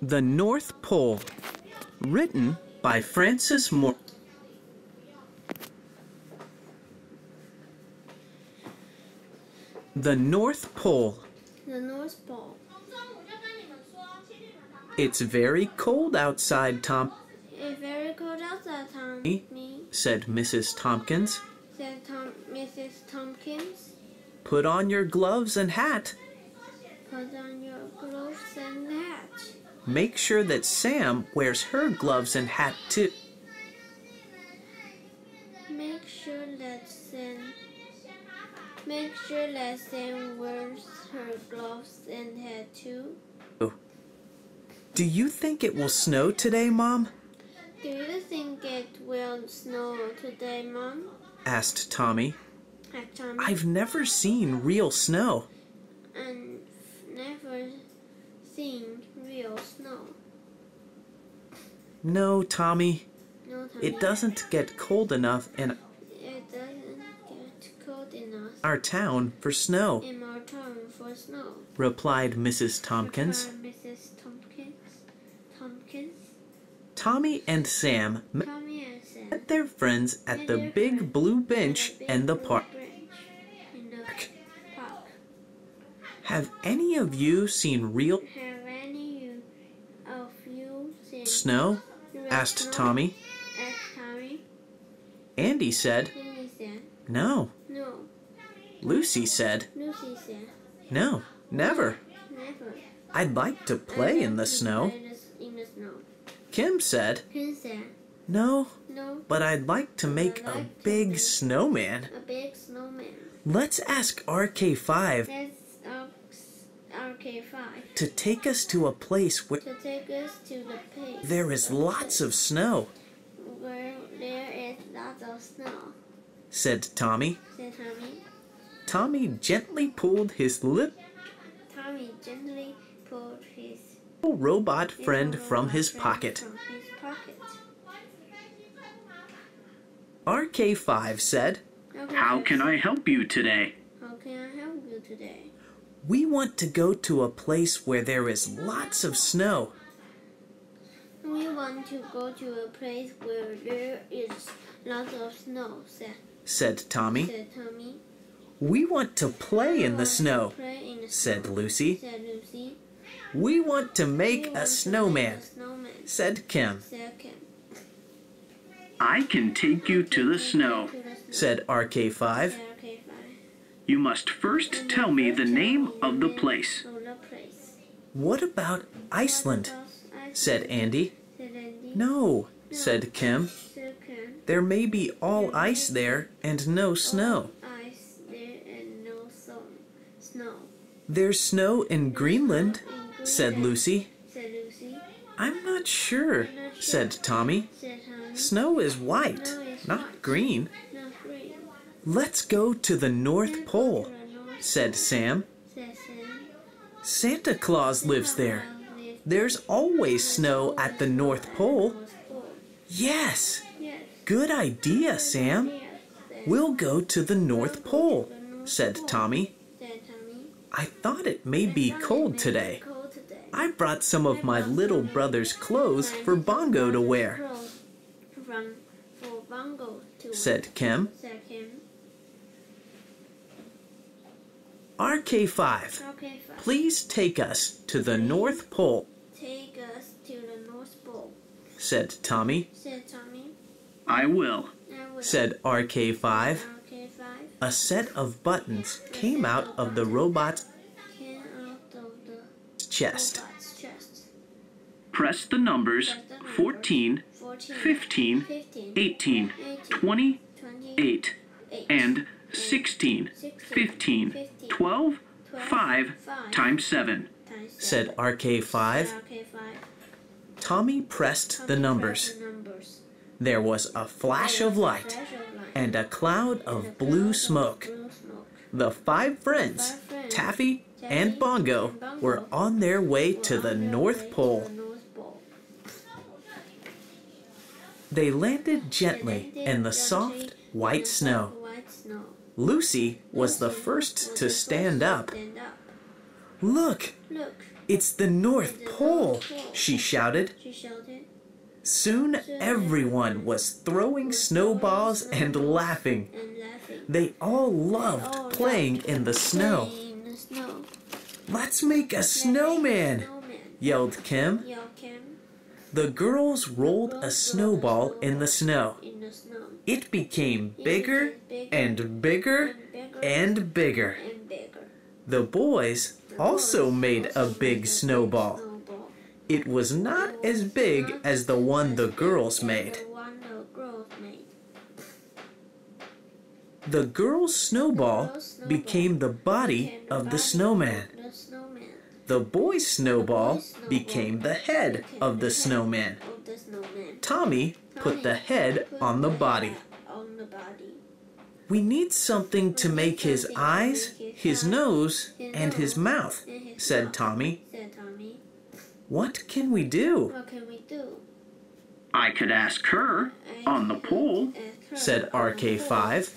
The North Pole, written by Francis Moore. The North Pole. The North Pole. It's very cold outside, Tom. It's very cold outside, Tommy, said Mrs. Tompkins. Mrs. Tompkins. Put on your gloves and hat. Put on your gloves and hat. Make sure that Sam wears her gloves and hat too. Make sure that Sam wears her gloves and hat too. Do you think it will snow today, Mom? Do you think it will snow today, Mom? asked Tommy. I've never seen real snow. I've never seen real snow. No, Tommy. No, Tommy. It doesn't get cold enough in our town for snow, replied Mrs. Tompkins. Tommy and Sam met their friends at the big blue bench in the park. Have any of you seen real snow? asked Tommy. Andy said, no. Lucy said, no, never. I'd like to play in the snow. Kim said, no, but I'd like to make a big snowman. Let's ask RK5 to take us to a place where there is lots of snow, said Tommy. Tommy gently pulled his little robot friend from his pocket. RK5 said, how can I help you today? We want to go to a place where there is lots of snow. We want to go to a place where there is lots of snow, said Tommy. We want to play in the snow, said Lucy. We want to make a snowman, said Kim. I can take you to the snow, said RK5. You must first tell me the name of the place. What about Iceland? said Andy. No, said Kim. There may be all ice there and no snow. There's snow in Greenland, said Lucy. I'm not sure, said Tommy. Snow is white, not green. Let's go to the North Pole, said Sam. Santa Claus lives there. There's always snow at the North Pole. Yes, good idea, Sam. We'll go to the North Pole, said Tommy. I thought it may be cold today. I brought some of my little brother's clothes for Bongo to wear, said Kim. RK5, please take us to the North Pole, said Tommy. I will, said RK5. A set of buttons came out of the robot's chest. Press the numbers 14, 15, 18, 20, 8, and 16, 15, 12, 5 times 7, said RK5. Tommy pressed the numbers. There was a flash of light and a cloud of blue smoke. The 5 friends, Taffy and Bongo, were on their way to the North Pole. They landed gently in the soft, white snow. Lucy was the first to stand up. Look, It's the North Pole, she shouted. Soon everyone was throwing snowballs and laughing. They all loved playing in the snow. Let's make a snowman, yelled Kim. The girls rolled a snowball in the snow. It became bigger and bigger and bigger. The boys also made a big snowball. It was not as big as the one the girls made. The girls' snowball became the body of the snowman. The boys' snowball became the head of the snowman. Tommy put the head on the body. We need something to make his eyes, his nose, and his mouth, said Tommy. What can we do? I could ask her on the pole, said RK5.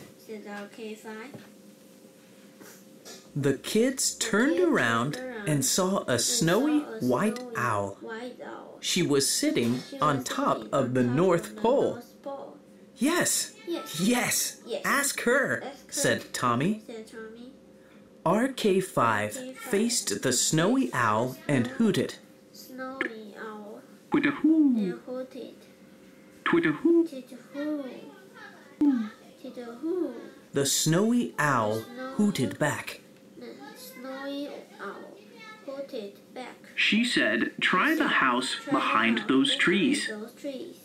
The kids turned around and saw a snowy white owl. She was sitting on top of the North Pole. Yes, ask her, said Tommy. RK5 faced the snowy owl and hooted. Twitter-hoo, Twitter-hoo. The snowy owl hooted back. She said, try the house behind those trees.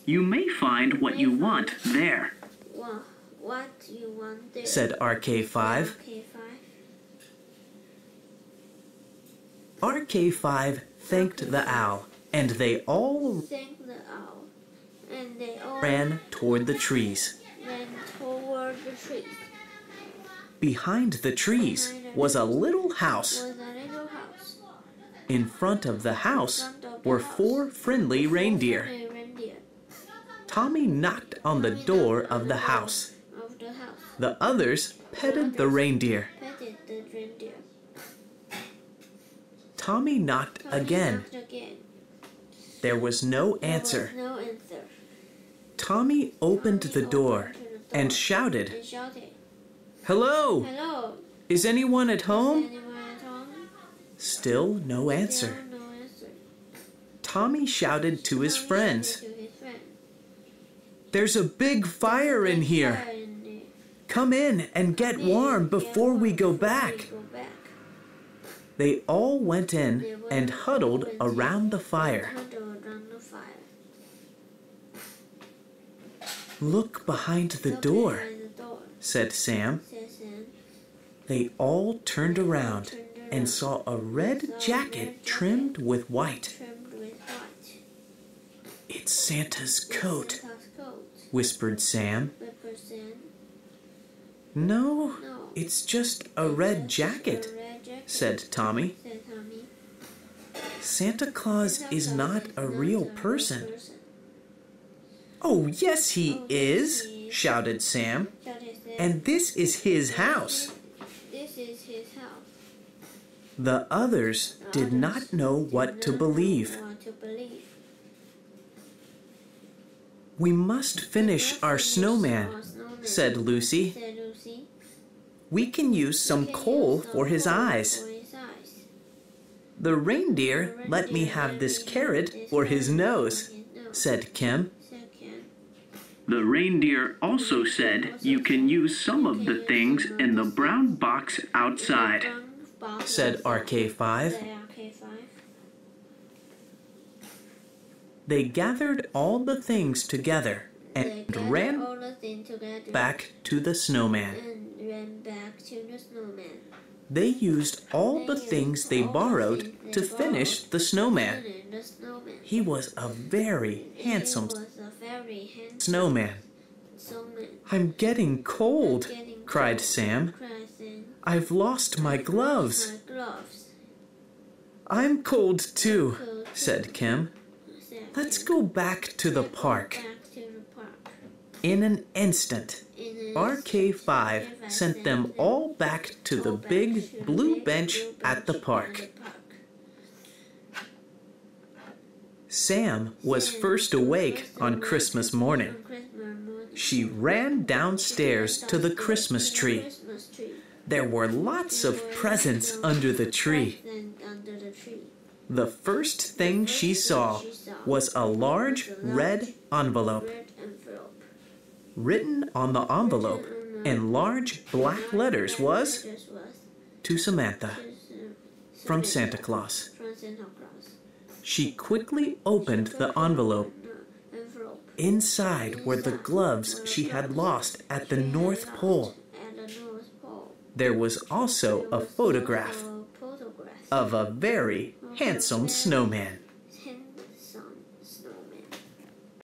You may find what you want there, said RK5. RK5 thanked the owl, and they all ran toward the trees. Behind the trees was a little house. In front of the house were 4 friendly reindeer. Tommy knocked on the door of the house. The others petted the reindeer. Tommy knocked again. There was no answer. Tommy opened the door and shouted, "Hello! Is anyone at home?" Still no answer. Tommy shouted to his friends, "There's a big fire in here. Come in and get warm before we go back." They all went in and huddled around the fire. "Look behind the door," said Sam. They all turned around and saw a red jacket trimmed with white. "It's Santa's coat," whispered Sam. "No, it's just a red jacket," said Tommy. "Santa Claus is not a real person." "Oh, yes, he is," shouted Sam. "And this is his house." The others did not know what to believe. "We must finish our snowman," said Lucy. "We can use some coal for his eyes." "The reindeer let me have this carrot for his nose," said Kim. The reindeer also said you can use some of the things in the brown box outside, said RK5. They gathered all the things together and ran back to the snowman. They used all the things they borrowed to finish the snowman. He was a very handsome snowman. "I'm getting cold," cried Sam. "I've lost my gloves." "I'm cold too," said Kim. "Let's go back to the park." In an instant, RK5 sent them all back to the big blue bench at the park. Sam was first awake on Christmas morning. She ran downstairs to the Christmas tree. There were lots of presents under the tree. The first thing she saw was a large red envelope. Written on the envelope in large black letters was, "To Samantha, from Santa Claus." She quickly opened the envelope. Inside were the gloves she had lost at the North Pole. There was also a photograph of a very handsome snowman.